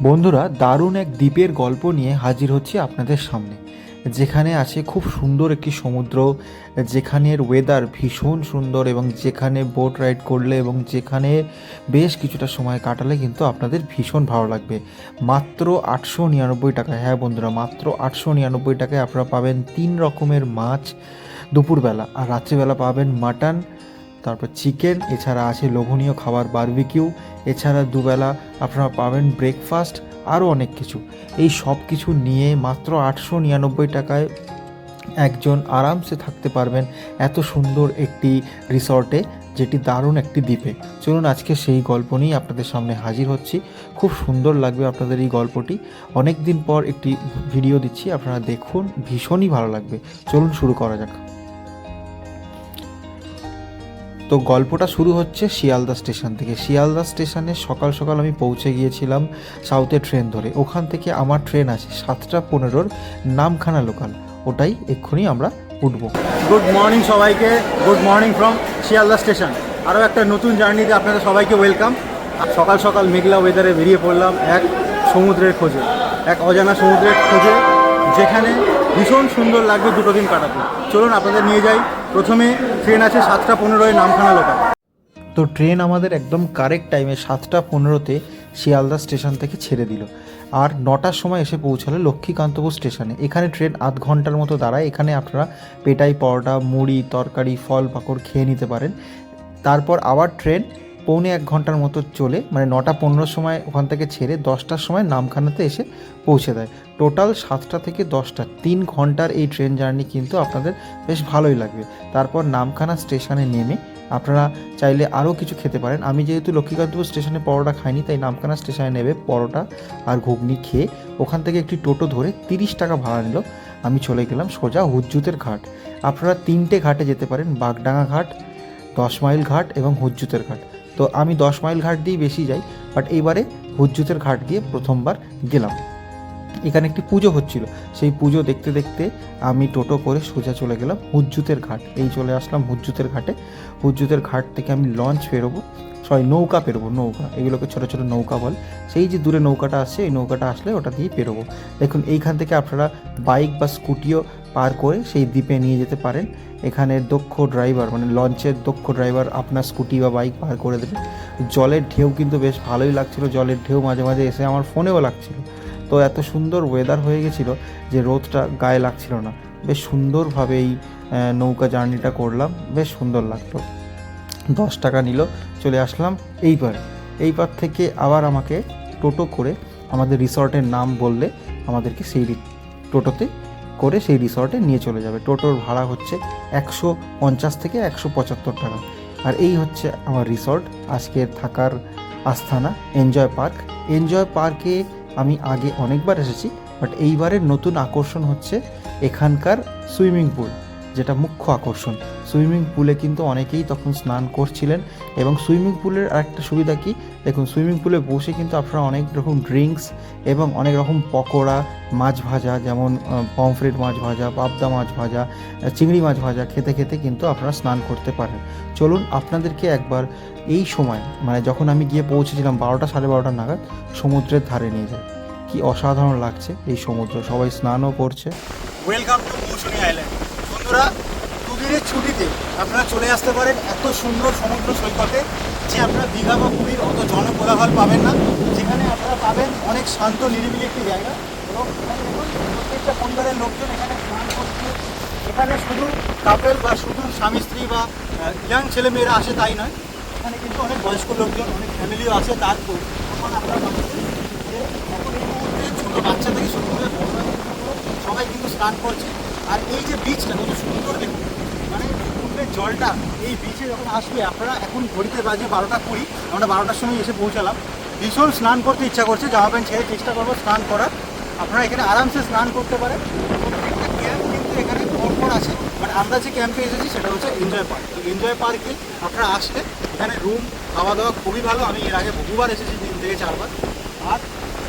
বন্ধুরা, দারুণ এক দ্বীপের গল্প নিয়ে হাজির হচ্ছি আপনাদের সামনে, যেখানে আছে খুব সুন্দর একটি সমুদ্র, যেখানের ওয়েদার ভীষণ সুন্দর এবং যেখানে বোট রাইড করলে এবং যেখানে বেশ কিছুটা সময় কাটালে কিন্তু আপনাদের ভীষণ ভালো লাগবে। মাত্র 899 টাকায়, হ্যাঁ বন্ধুরা, মাত্র 899 টাকায় আপনারা পাবেন 3 রকমের মাছ দুপুরবেলা, আর রাত্রিবেলা পাবেন মাটন, তারপর চিকেন, এছাড়া আছে লোভনীয় খাবার বারবিকিউ, এছাড়া দুবেলা আপনারা পাবেন ব্রেকফাস্ট, আরও অনেক কিছু। এই সব কিছু নিয়ে মাত্র 899 টাকায় একজন আরামসে থাকতে পারবেন এত সুন্দর একটি রিসর্টে, যেটি দারুণ একটি দ্বীপে। চলুন আজকে সেই গল্প নিয়েই আপনাদের সামনে হাজির হচ্ছি। খুব সুন্দর লাগবে আপনাদের এই গল্পটি। অনেক দিন পর একটি ভিডিও দিচ্ছি, আপনারা দেখুন, ভীষণই ভালো লাগবে। চলুন শুরু করা যাক। তো গল্পটা শুরু হচ্ছে শিয়ালদা স্টেশন থেকে। শিয়ালদা স্টেশনে সকাল সকাল আমি পৌঁছে গিয়েছিলাম সাউথের ট্রেন ধরে। ওখান থেকে আমার ট্রেন আছে 7টা 15-র নামখানা লোকাল, ওটাই এক্ষুনি আমরা উঠবো। গুড মর্নিং সবাইকে, good morning from Sealdah station. আরও একটা নতুন জার্নিতে আপনাদের সবাইকে ওয়েলকাম। সকাল সকাল মেঘলা ওয়েদারে বেরিয়ে পড়লাম এক সমুদ্রের খোঁজে, এক অজানা সমুদ্রের খোঁজে, যেখানে ভীষণ সুন্দর লাগবে দুটো দিন কাটাতে। চলুন আপনাদের নিয়ে যাই। প্রথমে ট্রেন আছে 7টা 15-এ নামখানা লোকাল। তো ট্রেন আমাদের একদম কারেক্ট টাইমে 7টা 15-তে শিয়ালদা স্টেশন থেকে ছেড়ে দিল, আর 9টার সময় এসে পৌঁছালো লক্ষ্মীকান্তপুর স্টেশনে। এখানে ট্রেন আধ ঘন্টার মতো দাঁড়ায়। এখানে আপনারা পেটাই পরোটা, মুড়ি, তরকারি, ফল পাকড় খেয়ে নিতে পারেন। তারপর আবার ট্রেন 1.25 ঘন্টার মতো চলে, মানে 9টা 15-র সময় ওখান থেকে ছেড়ে 10টার সময় নামখানাতে এসে পৌঁছে দেয়। টোটাল 7টা থেকে 10টা 3 ঘন্টার এই ট্রেন জার্নি কিন্তু আপনাদের বেশ ভালোই লাগবে। তারপর নামখানা স্টেশনে নেমে আপনারা চাইলে আরও কিছু খেতে পারেন। আমি যেহেতু লক্ষ্মীকান্তপুর স্টেশনে পরোটা খাইনি, তাই নামখানা স্টেশনে নেবে পরোটা আর ঘুগনি খেয়ে ওখান থেকে একটি টোটো ধরে 30 টাকা ভাড়া নিল। আমি চলে গেলাম সোজা হুজ্জুতের ঘাট। আপনারা 3টে ঘাটে যেতে পারেন, বাগডাঙ্গা ঘাট, 10 মাইল ঘাট এবং হুজ্জুতের ঘাট। তো আমি 10 মাইল ঘাট দিয়েই বেশি যাই, বাট এইবারে হুজ্জুতের ঘাট দিয়ে প্রথমবার গেলাম। এখানে একটি পুজো হচ্ছিল, সেই পুজো দেখতে দেখতে আমি টোটো করে সোজা চলে গেলাম হুজ্জুতের ঘাট। এই চলে আসলাম হুজ্জুতের ঘাটে। হুজ্জুতের ঘাট থেকে আমি লঞ্চ পেরোবো, নৌকা পেরোবো, নৌকা, এগুলোকে ছোটো ছোটো নৌকা বল। সেই যে দূরে নৌকাটা আসছে, এই নৌকাটা আসলে ওটা দিয়ে পেরোবো। দেখুন, এইখান থেকে আপনারা বাইক বা স্কুটিও পার করে সেই দ্বীপে নিয়ে যেতে পারেন। এখানে দক্ষ ড্রাইভার, মানে লঞ্চের দক্ষ ড্রাইভার আপনার স্কুটি বা বাইক পার করে দেবে। জলের ঢেউ কিন্তু বেশ ভালোই লাগছিল, জলের ঢেউ মাঝে মাঝে এসে আমার ফোনেও লাগছিল। তো এত সুন্দর ওয়েদার হয়ে গেছিলো যে রোদটা গায়ে লাগছিল না। বেশ সুন্দরভাবে এই নৌকা জার্নিটা করলাম, বেশ সুন্দর লাগতো। 10 টাকা নিল। চলে আসলাম এইবার থেকে আবার আমাকে টোটো করে আমাদের রিসর্টের নাম বললে আমাদেরকে সেই টোটোতে করে সেই রিসর্টে নিয়ে চলে যাবে। টোটোর ভাড়া হচ্ছে 150 থেকে 175 টাকা। আর এই হচ্ছে আমার রিসর্ট, আজকের থাকার আস্থানা এনজয় পার্ক। এনজয় পার্কে আমি আগে অনেকবার এসেছি, বাট এইবারের নতুন আকর্ষণ হচ্ছে এখানকার সুইমিং পুল, যেটা মুখ্য আকর্ষণ। সুইমিং পুলে কিন্তু অনেকেই তখন স্নান করছিলেন, এবং সুইমিং পুলের আরেকটা সুবিধা কি, দেখুন, সুইমিং পুলে বসে কিন্তু আপনারা অনেক রকম ড্রিঙ্কস এবং অনেক রকম পকোড়া, মাছ ভাজা, যেমন পমফ্রেট মাছ ভাজা, পাবদা মাছ ভাজা, চিংড়ি মাছ ভাজা খেতে খেতে কিন্তু আপনারা স্নান করতে পারেন। চলুন আপনাদেরকে একবার এই সময়, মানে যখন আমি গিয়ে পৌঁছেছিলাম 12টা 12:30 নাগাদ, সমুদ্রের ধারে নিয়ে যাই। কি অসাধারণ লাগছে এই সমুদ্র, সবাই স্নানও করছে। Welcome to Mousumi island. বন্ধুরা, দুদিনের ছুটিতে আপনারা চলে আসতে পারেন এত সুন্দর সমুদ্র সৈকতে, যে আপনারা দীঘা বা পুরীর অত জনকোলাহল পাবেন না। যেখানে আপনারা পাবেন অনেক শান্ত নিরিবিলি একটি জায়গা, এবং এখানে দেখুন প্রত্যেকটা পরিবারের লোকজন এখানে স্নান করছে। এখানে শুধু কাপেল বা শুধু স্বামী স্ত্রী বা ইয়াং ছেলেমেয়েরা আসে তাই নয়, এখানে কিন্তু অনেক বয়স্ক লোকজন, অনেক ফ্যামিলিও আসে। তারপর তখন আপনারা পাচ্ছেন যে এখন এই মুহূর্তে ছোটো বাচ্চা থেকে শুরু করে সবাই কিন্তু স্নান করছে। আর এই যে বিচটা কত সুন্দর দেখুন, মানে সমুদ্রের জলটা এই বিচে যখন আসবে, আপনারা এখন ঘড়িতে বাজে 12টা 20, আমরা 12টার সময় এসে পৌঁছালাম। ভীষণ স্নান করতে ইচ্ছা করছে, জামা প্যান্ট ছেড়ে চেষ্টা করবো স্নান করার। আপনারা এখানে আরামসে স্নান করতে পারেন। প্রত্যেকটা ক্যাম্প কিন্তু এখানে পরপর আছে, বাট আমরা যে ক্যাম্পে এসেছি সেটা হচ্ছে এনজয় পার্ক। তো এনজয় পার্কে আপনারা আসলে এখানে রুম, খাওয়া দাওয়া খুবই ভালো। আমি এর আগে বহুবার এসেছি, 3 থেকে 4 বার। আর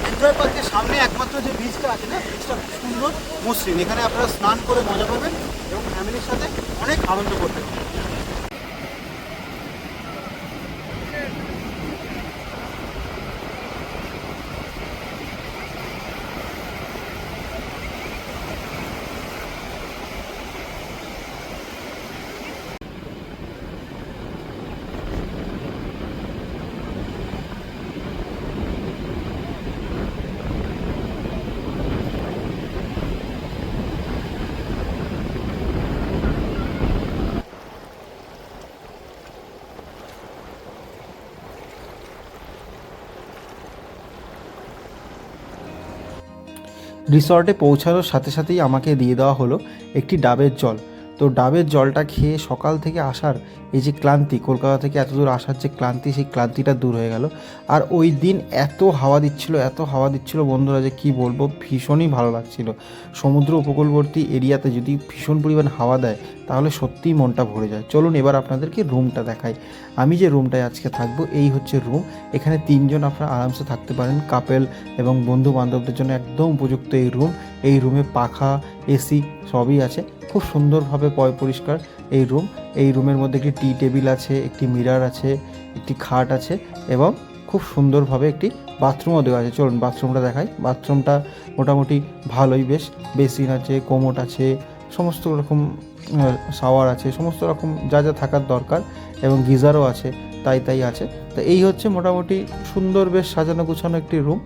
এনজয় পার্কের সামনে একমাত্র যে বিচটা আছে না, বিচটা খুব সুন্দর, মসৃণ। এখানে আপনারা স্নান করে মজা পাবেন এবং ফ্যামিলির সাথে অনেক আনন্দ করতে পারেন। রিসর্টে পৌঁছানোর সাথে সাথেই আমাকে দিয়ে দেওয়া হলো একটি ডাবের জল। তো ডাবের জলটা খেয়ে সকাল থেকে আসার এই যে ক্লান্তি, কলকাতা থেকে এত দূর আসার যে ক্লান্তি, সেই ক্লান্তিটা দূর হয়ে গেল। আর ওই দিন এত হাওয়া দিচ্ছিল বন্ধুরা, যে কি বলবো, ভীষণই ভালো লাগছিল। সমুদ্র উপকূলবর্তী এরিয়াতে যদি ভীষণ পরিমাণ হাওয়া দেয় তাহলে সত্যিই মনটা ভরে যায়। চলুন এবার আপনাদেরকে রুমটা দেখাই। আমি যে রুমটায় আজকে থাকবো এই হচ্ছে রুম। এখানে 3 জন আপনারা আরামসে থাকতে পারেন, কাপেল এবং বন্ধু বান্ধবদের জন্য একদম উপযুক্ত এই রুম। এই রুমে পাখা, এসি সবই আছে। খুব সুন্দরভাবে পরিষ্কার এই রুম। এই রুমের মধ্যে একটি টি টেবিল আছে, একটি মিরর আছে, একটি খাট আছে এবং খুব সুন্দরভাবে একটি বাথরুমও দেওয়া আছে। চলুন বাথরুমটা দেখাই। বাথরুমটা মোটামুটি ভালোই, বেশ বেসিন আছে, কোমোড আছে, সমস্ত রকম শাওয়ার আছে, সমস্ত রকম যা যা থাকার দরকার, এবং গিজারও আছে, তাই আছে। তো এই হচ্ছে মোটামুটি সুন্দর, বেশ সাজানো গুছানো একটি রুম।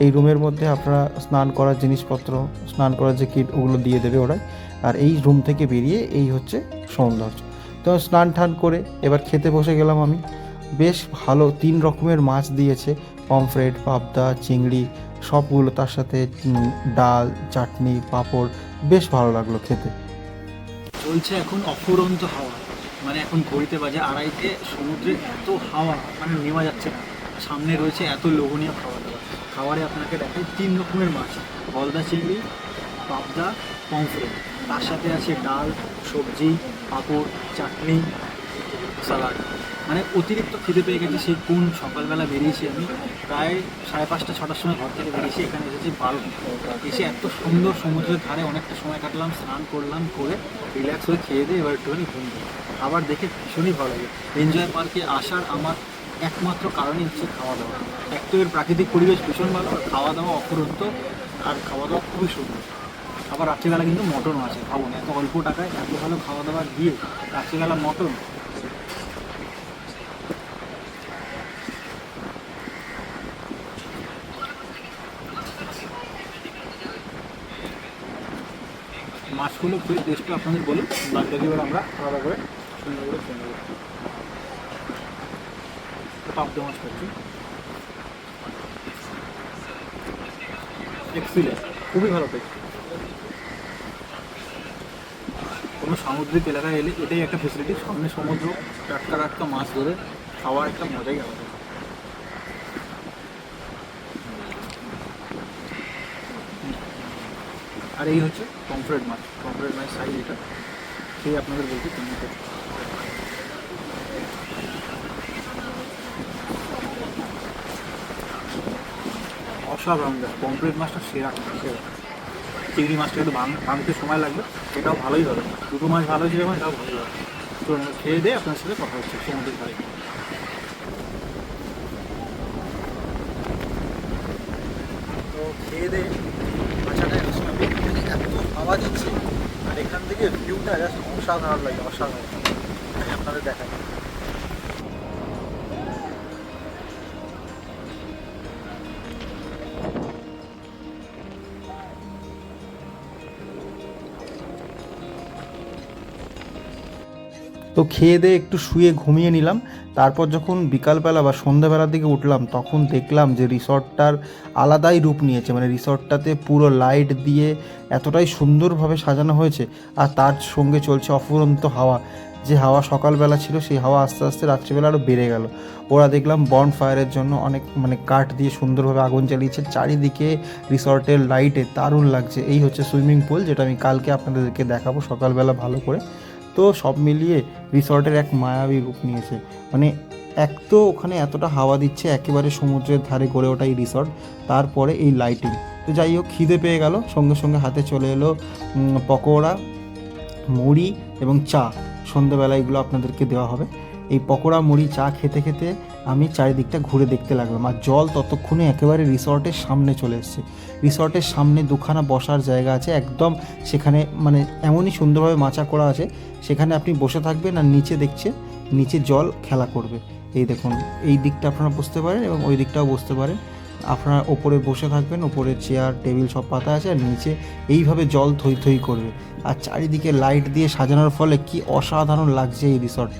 এই রুমের মধ্যে আপনারা স্নান করার জিনিসপত্র, স্নান করার যে কিট, ওগুলো দিয়ে দেবে ওরাই। আর এই রুম থেকে বেরিয়ে এই হচ্ছে সৌন্দর্য। তো স্নান টান করে এবার খেতে বসে গেলাম আমি। বেশ ভালো 3 রকমের মাছ দিয়েছে, পমফ্রেট, পাবদা, চিংড়ি সবগুলো, তার সাথে ডাল, চাটনি, পাঁপড়। বেশ ভালো লাগলো খেতে। চলছে এখন অফুরন্ত হাওয়া, মানে এখন ঘড়িতে বাজে 2:30, সমুদ্রের এত হাওয়া মানে নেওয়া যাচ্ছে না। সামনে রয়েছে এত লোভনীয় খাবারে আপনাকে দেখাই 3 রকমের মাছ, গলদা চিংড়ি, পাবদা, পমফ্রেট, তার সাথে আছে ডাল, সবজি, পাঁপড়, চাটনি, সালাড। মানে অতিরিক্ত খিদে পেয়ে গেছে। সেই কোন সকালবেলা বেরিয়েছি আমি, প্রায় 5:30 6টার সময় ঘর থেকে বেরিয়েছি, এখানে এসেছি 12টা। এসে এত সুন্দর সমুদ্রের ধারে অনেকটা সময় কাটলাম, স্নান করলাম, করে রিল্যাক্স হয়ে খেয়ে দিয়ে এবার একটুখানি ঘুমবো। আবার দেখে ভীষণই ভালো লাগে। এনজয় পার্কে আসার আমার একমাত্র কারণই হচ্ছে খাওয়া দাওয়া। এক তো এর প্রাকৃতিক পরিবেশ ভীষণ ভালো, আর খাওয়া দাওয়া অফুরন্ত, আর খাওয়া দাওয়া খুবই সুন্দর। আবার রাত্রিবেলা কিন্তু মটনও আছে। ভাবুন, এত অল্প টাকায় এত ভালো খাওয়া দাওয়া দিয়ে রাত্রিবেলা মটন। মাছগুলো খুবই টেস্টটা আপনাদের বলুন, বাদবাকি এবার আমরা আলাদা করে সুন্দর করে খেয়ে নেব। পাবদা মাছ করছি, এক্সিলেন্ট, খুবই ভালো টেস্ট। কোনো সামুদ্রিক এলাকায় এলে এটাই একটা ফেসিলিটি, সামনে সমুদ্র, টাটকা টাটকা মাছ ধরে খাওয়ার একটা মজাই আলাদা। আর এই হচ্ছে পমফ্রেট মাছ সাইজ, এটা খেয়ে আপনাদের বলছি কেমন টেস্ট। অসাধারণ, পমফ্রেট মাছটা সেরা। চিংড়ি মাছটা একটু ভাঙতে সময় লাগবে, এটাও ভালোই হবে। দুটো মাছ ভালো হয়েছে যখন, এটাও ভালো হবে। তো খেয়ে দিয়ে আপনার সাথে কথা হচ্ছে সমুদ্রের ধারে। তো খেয়ে দিয়ে মাছটা এত হাওয়া দিচ্ছে, আর এখান থেকে ভিউটা জাস্ট অসাধারণ লাগে, অসাধারণ। আমি আপনাদের দেখাই। তো খেয়ে দিয়ে একটু শুয়ে ঘুমিয়ে নিলাম। তারপর যখন বিকালবেলা বা সন্ধ্যাবেলার দিকে উঠলাম, তখন দেখলাম যে রিসর্টটার আলাদাই রূপ নিয়েছে। মানে রিসর্টটাতে পুরো লাইট দিয়ে এতটাই সুন্দরভাবে সাজানো হয়েছে, আর তার সঙ্গে চলছে অফুরন্ত হাওয়া। যে হাওয়া সকালবেলা ছিল, সেই হাওয়া আস্তে আস্তে রাত্রিবেলা আরও বেড়ে গেল। ওরা দেখলাম বন ফায়ারের জন্য অনেক কাঠ দিয়ে সুন্দরভাবে আগুন জ্বালিয়েছে। চারিদিকে রিসর্টের লাইটে দারুণ লাগছে। এই হচ্ছে সুইমিং পুল, যেটা আমি কালকে আপনাদেরকে দেখাবো সকালবেলা ভালো করে। তো সব মিলিয়ে রিসর্টের এক মায়াবী রূপ নিয়েছে। মানে এক তো ওখানে এতটা হাওয়া দিচ্ছে, একেবারে সমুদ্রের ধারে গড়ে ওঠা এই রিসর্ট, তারপরে এই লাইটিং। তো যাই হোক, খিদে পেয়ে গেল, সঙ্গে সঙ্গে হাতে চলে এলো পকোড়া, মুড়ি এবং চা। সন্ধ্যেবেলা এগুলো আপনাদেরকে দেওয়া হবে। এই পকোড়া, মুড়ি, চা খেতে খেতে আমি চারিদিকটা ঘুরে দেখতে লাগলাম। আর জল ততক্ষণে একেবারে রিসর্টের সামনে চলে এসেছে। রিসর্টের সামনে 2খানা বসার জায়গা আছে একদম, সেখানে এমনই সুন্দরভাবে মাচা করা আছে, সেখানে আপনি বসে থাকবেন আর নিচে নিচে জল খেলা করবে। এই দেখুন, এই দিকটা আপনারা বসতে পারেন এবং ওই দিকটাও বসতে পারেন। আপনারা ওপরে বসে থাকবেন, ওপরে চেয়ার টেবিল সব পাতা আছে, আর নিচে এইভাবে জল থই থই করবে। আর চারিদিকে লাইট দিয়ে সাজানোর ফলে কি অসাধারণ লাগছে এই রিসর্ট।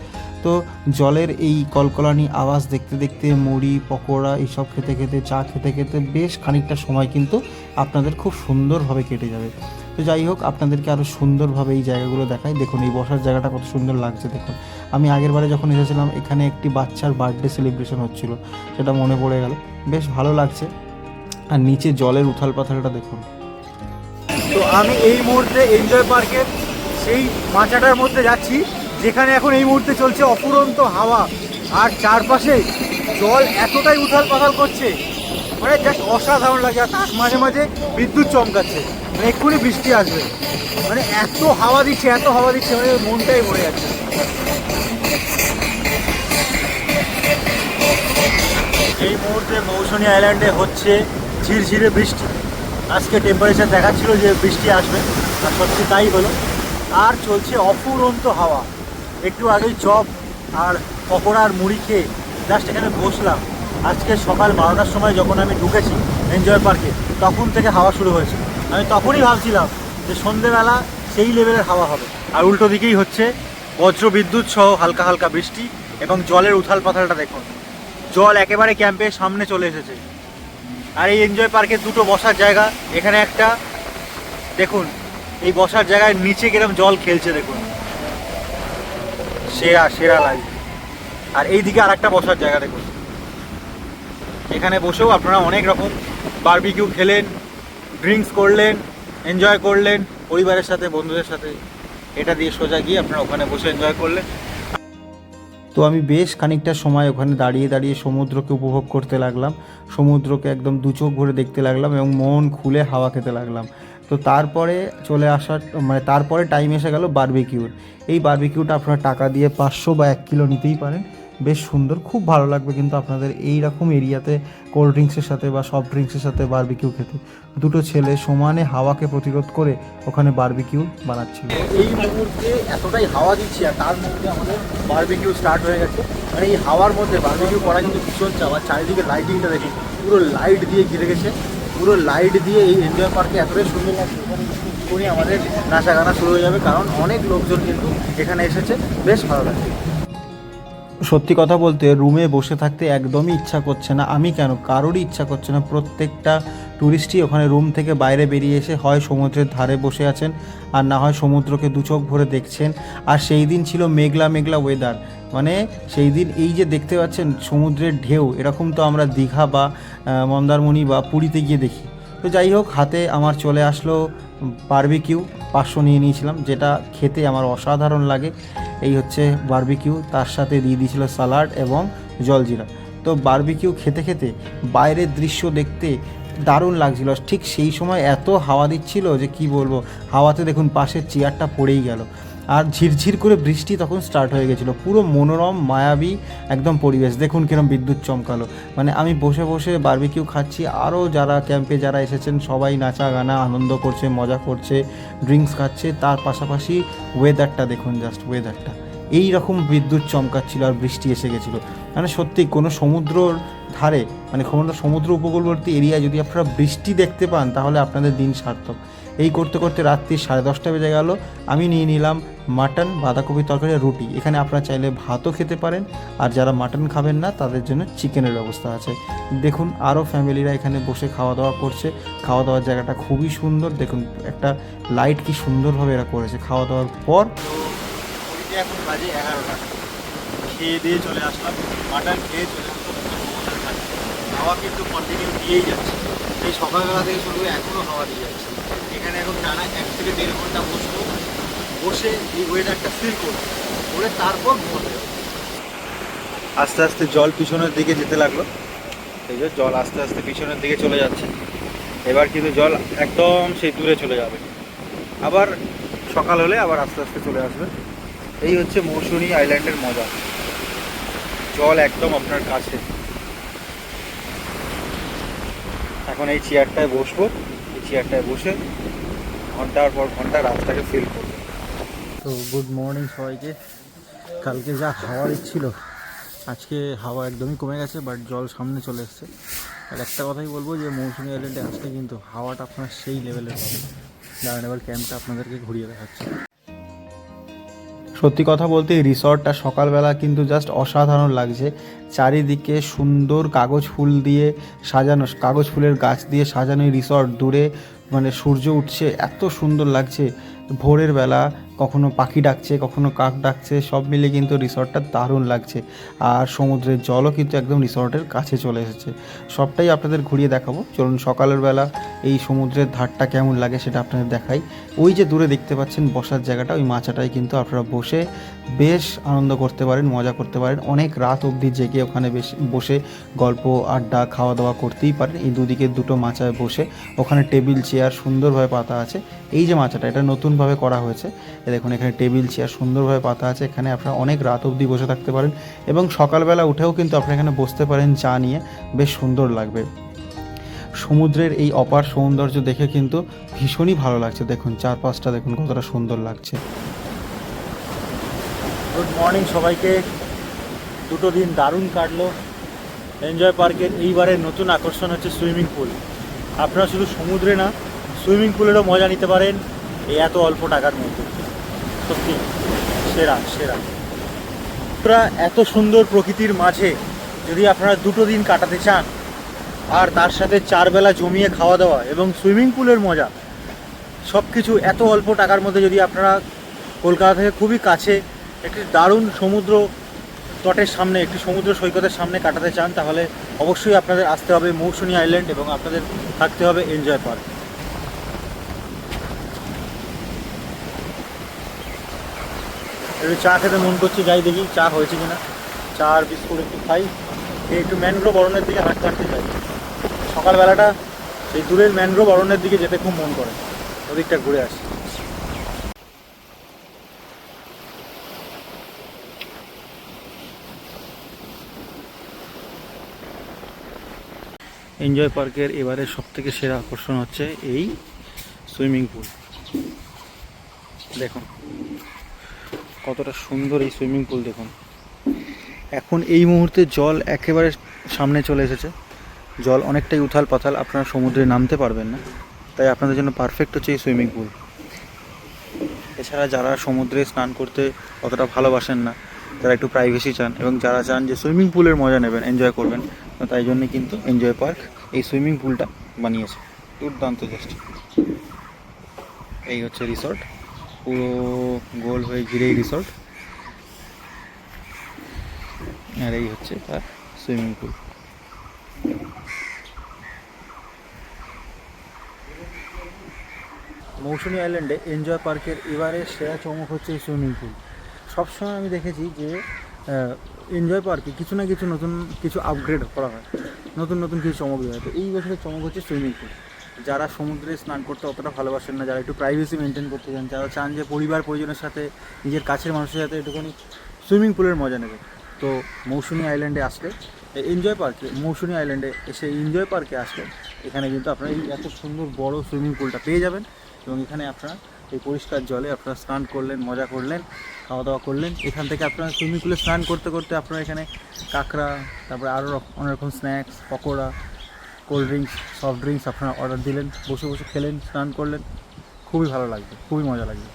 তো জলের এই কলকলানি আওয়াজ দেখতে দেখতে মুড়ি পকোড়া এইসব খেতে খেতে চা খেতে খেতে বেশ খানিকটা সময় কিন্তু আপনাদের খুব সুন্দরভাবে কেটে যাবে। তো যাই হোক, আপনাদেরকে আরও সুন্দরভাবে এই জায়গাগুলো দেখাই। দেখুন এই বসার জায়গাটা কত সুন্দর লাগছে। দেখুন আমি আগেরবারে যখন এসেছিলাম এখানে একটি বাচ্চার বার্থডে সেলিব্রেশন হচ্ছিল, সেটা মনে পড়ে গেল, বেশ ভালো লাগছে। আর নিচে জলের উথাল পাথালটা দেখুন। তো আমি এই মুহূর্তে এনজয় পার্কের সেই মাচাটার মধ্যে যাচ্ছি, যেখানে এখন এই মুহূর্তে চলছে অফুরন্ত হাওয়া, আর চারপাশে জল এতটাই উথাল পাথাল করছে, মানে জাস্ট অসাধারণ লাগে। আর তার মাঝে মাঝে বিদ্যুৎ চমকাচ্ছে, মানে এক্ষুনি বৃষ্টি আসবে, মানে এত হাওয়া দিচ্ছে মানে মনটাই ভরে যাচ্ছে। এই মুহূর্তে মৌসুনী আইল্যান্ডে হচ্ছে ঝিরঝিরে বৃষ্টি। আজকে টেম্পারেচার দেখাচ্ছিল যে বৃষ্টি আসবে, আর সত্যি তাই হলো। আর চলছে অফুরন্ত হাওয়া। একটু আগেই চপ আর পকোড়ার মুড়ি খেয়ে জাস্ট এখানে বসলাম। আজকে সকাল 12টার সময় যখন আমি ঢুকেছি এনজয় পার্কে, তখন থেকে হাওয়া শুরু হয়েছে। আমি তখনই ভাবছিলাম যে সন্ধেবেলা সেই লেভেলের হাওয়া হবে, আর উল্টো দিকেই হচ্ছে বজ্র বিদ্যুৎ সহ হালকা হালকা বৃষ্টি। এবং জলের উথাল পাথালটা দেখুন, জল একেবারে ক্যাম্পের সামনে চলে এসেছে। আর এই এনজয় পার্কের দুটো বসার জায়গা, এখানে একটা দেখুন, এই বসার জায়গায় নিচে কিরম জল খেলছে দেখুন, সেরা সেরা লাগে। আর এই দিকে আর একটা বসার জায়গা দেখুন, এখানে বসেও আপনারা অনেক রকম বারবিকিউ খেলেন, ড্রিঙ্কস করলেন, এনজয় করলেন পরিবারের সাথে, বন্ধুদের সাথে। এটা দিয়ে সোজা গিয়ে আপনারা ওখানে বসে এনজয় করলেন। তো আমি বেশ খানিকটা সময় ওখানে দাঁড়িয়ে দাঁড়িয়ে সমুদ্রকে উপভোগ করতে লাগলাম, সমুদ্রকে একদম দু চোখ ভরে দেখতে লাগলাম এবং মন খুলে হাওয়া খেতে লাগলাম। তো তারপরে চলে আসার তারপরে টাইম এসে গেল বারবিকিউর। এই বারবিকিউটা আপনারা টাকা দিয়ে 500 বা 1 কিলো নিতেই পারেন, বেশ সুন্দর, খুব ভালো লাগবে কিন্তু আপনাদের এই রকম এরিয়াতে কোল্ড ড্রিঙ্কসের সাথে বা সফট ড্রিঙ্কসের সাথে বারবিকিউ খেতে। দুটো ছেলে সমানে হাওয়াকে প্রতিরোধ করে ওখানে বারবিকিউ বানাচ্ছিল। এই মুহূর্তে এতটাই হাওয়া দিচ্ছে, আর তার মধ্যে আমাদের বারবিকিউ স্টার্ট হয়ে গেছে। মানে এই হাওয়ার মধ্যে বারবিকিউ করা কিন্তু ভীষণ চাপ। আর চারিদিকে লাইটিংটা দেখি, পুরো লাইট দিয়ে ঘিরে গেছে, পুরো লাইট দিয়ে এই এনজয় পার্কে এতটাই সুন্দর লাগছে। এক্ষুনি আমাদের নাচা গানা শুরু হয়ে যাবে, কারণ অনেক লোকজন কিন্তু এখানে এসেছে, বেশ ভালো লাগছে। সত্যি কথা বলতে রুমে বসে থাকতে একদমই ইচ্ছা করছে না, আমি কেন, কারোরই ইচ্ছা করছে না। প্রত্যেকটা ট্যুরিস্টই ওখানে রুম থেকে বাইরে বেরিয়ে এসে হয় সমুদ্রের ধারে বসে আছেন, আর না হয় সমুদ্রকে দু চোখ ভরে দেখছেন। আর সেই দিন ছিল মেঘলা মেঘলা ওয়েদার, মানে সেই দিন এই যে দেখতে পাচ্ছেন সমুদ্রের ঢেউ, এরকম তো আমরা দীঘা বা মন্দারমণি বা পুরীতে গিয়ে দেখি। তো যাই হোক, হাতে আমার চলে আসলো বারবিকিউ, 500 নিয়ে নিয়েছিলাম, যেটা খেতে আমার অসাধারণ লাগে। এই হচ্ছে বারবিকিউ, তার সাথে দিয়ে দিয়েছিল স্যালাড এবং জলজিরা। তো বারবিকিউ খেতে খেতে বাইরের দৃশ্য দেখতে দারুণ লাগছিল। ঠিক সেই সময় এত হাওয়া দিচ্ছিল যে কি বলবো, হাওয়াতে দেখুন পাশের চেয়ারটা পড়েই গেল। আর ঝিরঝির করে বৃষ্টি তখন স্টার্ট হয়ে গেছিলো, পুরো মনোরম মায়াবী একদম পরিবেশ। দেখুন কিরম বিদ্যুৎ চমকালো, মানে আমি বসে বসে বারবিকিউ খাচ্ছি, আরও যারা ক্যাম্পে যারা এসেছেন সবাই নাচা গানা আনন্দ করছে, মজা করছে, ড্রিঙ্কস খাচ্ছে। তার পাশাপাশি ওয়েদারটা দেখুন, জাস্ট ওয়েদারটা এই রকম বিদ্যুৎ চমকাচ্ছিল আর বৃষ্টি এসে গেছিলো। মানে সত্যি কোনো সমুদ্রর ধারে, মানে সমুদ্র উপকূলবর্তী এরিয়ায় যদি আপনারা বৃষ্টি দেখতে পান তাহলে আপনাদের দিন সার্থক। এই করতে করতে রাত্রি 10:30 বেজে গেল। আমি নিয়ে নিলাম মাটন, বাঁধাকপি তরকারি, রুটি। এখানে আপনারা চাইলে ভাতও খেতে পারেন, আর যারা মাটন খাবেন না তাদের জন্য চিকেনের ব্যবস্থা আছে। দেখুন আরও ফ্যামিলিরা এখানে বসে খাওয়া দাওয়া করছে। খাওয়া দাওয়ার জায়গাটা খুবই সুন্দর, দেখুন একটা লাইট কি সুন্দরভাবে এরা করেছে। খাওয়া দাওয়ার পর এখন বাজে 11টা, খেয়ে দিয়ে চলে আসলাম, মাটন খেয়ে চলে আসলাম। হাওয়া কিন্তু কন্টিনিউ দিয়েই যাচ্ছে, এই সকালবেলা থেকে শুরু করে এখনও হাওয়া দিয়ে যাচ্ছে। এখানে এখন টানা 1 থেকে 1.5 ঘন্টা বসবো, বসে এই ওয়েদারটা ফিল করবো, করে তারপর ঘুমোতে যাবো। আস্তে আস্তে জল পিছনের দিকে যেতে লাগলো, এই যে জল আস্তে আস্তে পিছনের দিকে চলে যাচ্ছে। এবার কিন্তু জল একদম সেই দূরে চলে যাবে, আবার সকাল হলে আবার আস্তে আস্তে চলে আসবে। এই হচ্ছে মৌসুনী আইল্যান্ডের মজা, জল একদম আপনার কাছে। এখন এই চেয়ারটায় বসবো, এই চেয়ারটায় বসে ঘন্টার পর ঘন্টা রাস্তাকে ফিল করবো। তো গুড মর্নিং সবাইকে। কালকে যা হাওয়া দিচ্ছিল, আজকে হাওয়া একদমই কমে গেছে, বাট জল সামনে চলে এসছে। আর একটা কথাই বলবো যে মৌসুমী আইল্যান্ডে আসলে কিন্তু হাওয়াটা আপনার সেই লেভেলের পাবে। দাঁড়ান এবার ক্যাম্পটা আপনাদেরকে ঘুরিয়ে দেখাচ্ছি। সত্যি কথা বলতে এই রিসর্টটা সকালবেলা কিন্তু জাস্ট অসাধারণ লাগছে। চারিদিকে সুন্দর কাগজ ফুল দিয়ে সাজানো, কাগজ ফুলের গাছ দিয়ে সাজানো এই রিসর্ট। দূরে মানে সূর্য উঠছে, এত সুন্দর লাগছে। ভোরের বেলা কখনো পাখি ডাকছে, কখনো কাক ডাকছে, সব মিলে কিন্তু রিসর্টটা দারুণ লাগছে। আর সমুদ্রের জলও কিন্তু একদম রিসর্টের কাছে চলে এসেছে। সবটাই আপনাদের ঘুরিয়ে দেখাবো। চলুন সকালের বেলা এই সমুদ্রের ধারটা কেমন লাগে সেটা আপনাদের দেখাই। ওই যে দূরে দেখতে পাচ্ছেন বসার জায়গাটা, ওই মাচাটায় কিন্তু আপনারা বসে বেশ আনন্দ করতে পারেন, মজা করতে পারেন। অনেক রাত অবধি জেগে ওখানে বসে গল্প আড্ডা খাওয়া দাওয়া করতেই পারেন। এই দুদিকে দুটো মাচায় বসে, ওখানে টেবিল চেয়ার সুন্দরভাবে পাতা আছে। এই যে মাচাটা, এটা নতুনভাবে করা হয়েছে। দেখুন এখানে টেবিল চেয়ার সুন্দরভাবে পাতা আছে। এখানে আপনারা অনেক রাত অবধি বসে থাকতে পারেন এবং সকালবেলা উঠেও কিন্তু আপনারা এখানে বসতে পারেন চা নিয়ে, বেশ সুন্দর লাগবে। সমুদ্রের এই অপার সৌন্দর্য দেখে কিন্তু ভীষণই ভালো লাগছে। দেখুন চারপাশটা দেখুন কতটা সুন্দর লাগছে। গুড মর্নিং সবাইকে। দুটো দিন দারুণ কাটলো। এনজয় পার্কের এইবারের নতুন আকর্ষণ হচ্ছে সুইমিং পুল। আপনারা শুধু সমুদ্রে না, সুইমিং পুলেরও মজা নিতে পারেন এই এত অল্প টাকার মধ্যে। সত্যি সেরা সেরা। আপনারা এত সুন্দর প্রকৃতির মাঝে যদি আপনারা দুটো দিন কাটাতে চান, আর তার সাথে 4 বেলা জমিয়ে খাওয়া দাওয়া এবং সুইমিং পুলের মজা, সব কিছু এত অল্প টাকার মধ্যে যদি আপনারা কলকাতা থেকে খুবই কাছে একটি দারুণ সমুদ্র তটের সামনে, একটি সমুদ্র সৈকতের সামনে কাটাতে চান, তাহলে অবশ্যই আপনাদের আসতে হবে মৌসুনী আইল্যান্ড এবং আপনাদের থাকতে হবে এনজয় পার্ক। একটু চা খেতে মন করছে, যাই দেখি চা হয়েছে কিনা। চা আর বিস্কুট একটু খাই, একটু ম্যানগ্রোভ অরণ্যের দিকে হাঁটতে হাঁটতে যাই। সকালবেলাটা এই দূরের ম্যানগ্রোভ অরণ্যের দিকে যেতে খুব মন করে, ওদিকটা ঘুরে আসি। এনজয় পার্কের এবারে সবথেকে সেরা আকর্ষণ হচ্ছে এই সুইমিং পুল। দেখুন কতটা সুন্দর এই সুইমিং পুল। দেখুন এখন এই মুহূর্তে জল একেবারে সামনে চলে এসেছে। জল অনেকটাই উথাল পাথাল, আপনারা সমুদ্রে নামতে পারবেন না, তাই আপনাদের জন্য পারফেক্ট হচ্ছে এই সুইমিং পুল। এছাড়া যারা সমুদ্রে স্নান করতে অতটা ভালোবাসেন না, যারা একটু প্রাইভেসি চান এবং যারা চান যে সুইমিং পুলের মজা নেবেন, এনজয় করবেন, তো তাই জন্যে কিন্তু এনজয় পার্ক এই সুইমিং পুলটা বানিয়েছে। দুর্দান্ত জাস্ট। এই হচ্ছে রিসর্ট, পুরো গোল হয়ে ঘিরেই রিসর্ট, আর এই হচ্ছে তার সুইমিং পুল। মৌসুনী আইল্যান্ডে এনজয় পার্কের এবারে সেরা চমক হচ্ছে এই সুইমিং পুল। সবসময় আমি দেখেছি যে এনজয় পার্কে কিছু না কিছু নতুন কিছু আপগ্রেড করা হয়, নতুন নতুন কিছু চমক দেওয়া হয়। তো এই বছরের চমক হচ্ছে সুইমিং পুল। যারা সমুদ্রে স্নান করতে অতটা ভালোবাসেন না, যারা একটু প্রাইভেসি মেনটেন করতে চান, যারা চান যে পরিবার পরিজনের সাথে নিজের কাছের মানুষের সাথে একটুখানি সুইমিং পুলের মজা নেবে, তো মৌসুনী আইল্যান্ডে আসলে এনজয় পার্কে, মৌসুনী আইল্যান্ডে এসে এনজয় পার্কে আসলে এখানে কিন্তু আপনারা এই এত সুন্দর বড় সুইমিং পুলটা পেয়ে যাবেন। এবং এখানে আপনারা এই পরিষ্কার জলে আপনারা স্নান করলেন, মজা করলেন, খাওয়া দাওয়া করলেন। এখান থেকে আপনারা সুইমিং পুলে স্নান করতে করতে আপনারা এখানে কাঁকড়া, তারপরে আরও অনেক রকম snacks, pakora, cold drinks, soft drinks আপনারা অর্ডার দিলেন, বসে বসে খেলেন, স্নান করলেন। খুবই ভালো লাগবে, খুবই মজা লাগবে।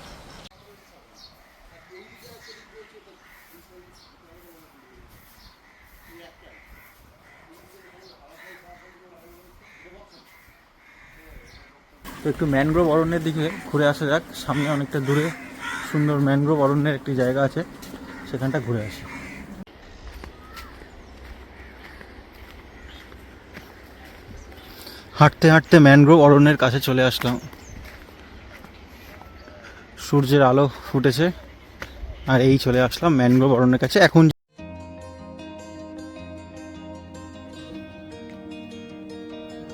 তো একটু ম্যানগ্রোভ অরণ্যের দিকে ঘুরে আসা যাক। সামনে অনেকটা দূরে সুন্দর ম্যানগ্রোভ অরণ্যের একটি জায়গা আছে, সেখানটা ঘুরে আসি। হাঁটতে হাঁটতে ম্যানগ্রোভ অরণ্যের কাছে চলে আসলাম। সূর্যের আলো ফুটেছে আর এই চলে আসলাম ম্যানগ্রোভ অরণ্যের কাছে। এখন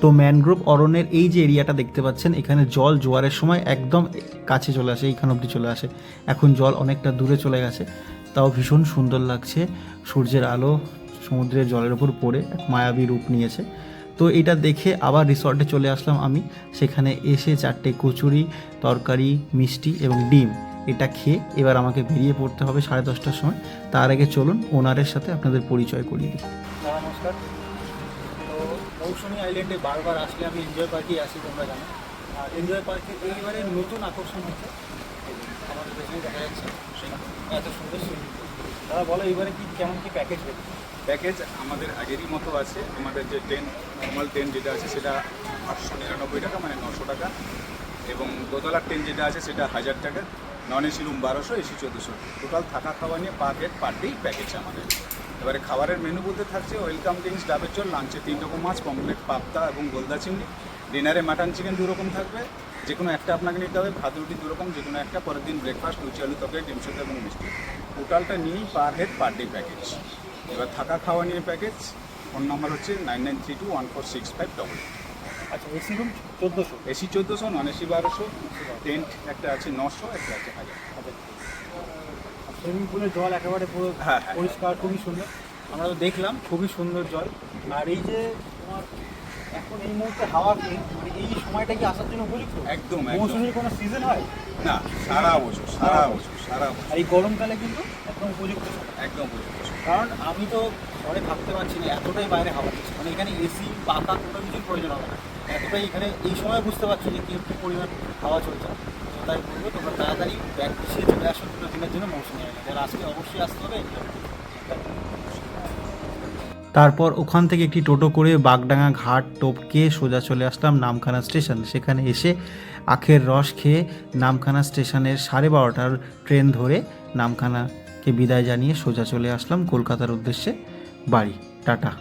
তো ম্যানগ্রোভ অরণ্যের এই যে এরিয়াটা দেখতে পাচ্ছেন, এখানে জল জোয়ারের সময় একদম কাছে চলে আসে, এইখান অবধি চলে আসে। এখন জল অনেকটা দূরে চলে গেছে, তাও ভীষণ সুন্দর লাগছে। সূর্যের আলো সমুদ্রের জলের ওপর পড়ে এক মায়াবী রূপ নিয়েছে। তো এটা দেখে আবার রিসর্টে চলে আসলাম আমি। সেখানে এসে 4টে কচুরি, তরকারি, মিষ্টি এবং ডিম এটা খেয়ে এবার আমাকে বেরিয়ে পড়তে হবে 10:30টার সময়। তার আগে চলুন ওনারের সাথে আপনাদের পরিচয় করিয়ে দিই। নমস্কার। তো মৌসুনী আইল্যান্ডে বারবার আসলে আমি এনজয় পার্কেই আসি, তোমরা জানো। আর এনজয় পার্কে এইবারে নতুন আকর্ষণ হচ্ছে আমাদের পেছনে দেখা যাচ্ছে। এত সুন্দর সুইমিং পুল। দাদা বলো এবারে কি কেমন কি প্যাকেজ হবে? প্যাকেজ আমাদের আগেরই মতো আছে। আমাদের যে নর্মাল টেন্ট যেটা আছে সেটা 899 টাকা, মানে 900 টাকা, এবং দোতলার টেন্ট যেটা আছে সেটা 1000 টাকা, non AC room 1200, AC 1400, total থাকা খাওয়া নিয়ে পার হেড পার ডেই প্যাকেজ আমাদের। এবারে খাবারের মেনু বলতে থাকছে ওয়েলকাম ড্রিঙ্কস, ডাবের জল, লাঞ্চে 3 রকম মাছ, পমফ্রেট, পাবদা এবং গোলদা চিংড়ি, ডিনারে মাটন চিকেন 2 রকম থাকবে, যে কোনো একটা আপনাকে নিতে হবে, ভাত রুটি 2 রকম, যে কোনো একটা, পরের দিন ব্রেকফাস্ট, লুচি আলু তরকারি, ডিম সিদ্ধ এবং মিষ্টি, টোটালটা নিয়েই per head per day package. এবার থাকা খাওয়া নিয়ে প্যাকেজ, ফোন নাম্বার হচ্ছে 9932146588। আচ্ছা, AC room 1400। AC 1400, non AC 1200, tent একটা আছে 900, একটা আছে 1000। সুইমিং পুলের জল একেবারে পুরো হ্যাঁ। পরিষ্কার, খুবই সুন্দর। আমরা তো দেখলাম খুবই সুন্দর জল। আর এই যে তোমার এখন এই মুহূর্তে হাওয়া মানে এই সময়টা কি আসার জন্য উপযুক্ত? একদম মৌসুমীর কোনো সিজন হয় না, সারা বছর সারা বছর সারা বছর আর এই গরমকালে কিন্তু একদম উপযুক্ত সময়। একদম উপযুক্ত। কারণ আমি তো ঘরে থাকতে পারছি না, এতটাই বাইরে হাওয়া দিচ্ছে, মানে এখানে এসি পাখা কোনো কিছুর প্রয়োজন হবে না, এতটাই এখানে এই সময় বুঝতে পারছি যে কী পরিমাণ হাওয়া চলছে। তো তাই বলবো তোমরা তাড়াতাড়ি ব্যাগ গুছিয়ে চলে আসো 2 দিনের জন্য মৌসুমী আইল্যান্ড। যারা আজকে অবশ্যই আসতে হবে। তারপর ওখান থেকে একটি টোটো করে বাগডাঙ্গা ঘাট টপকে সোজা চলে আসলাম নামখানা স্টেশন। সেখানে এসে আখের রস খেয়ে নামখানা স্টেশনের 12:30টার ট্রেন ধরে নামখানাকে বিদায় জানিয়ে সোজা চলে আসলাম কলকাতার উদ্দেশ্যে বাড়ি। টাটা।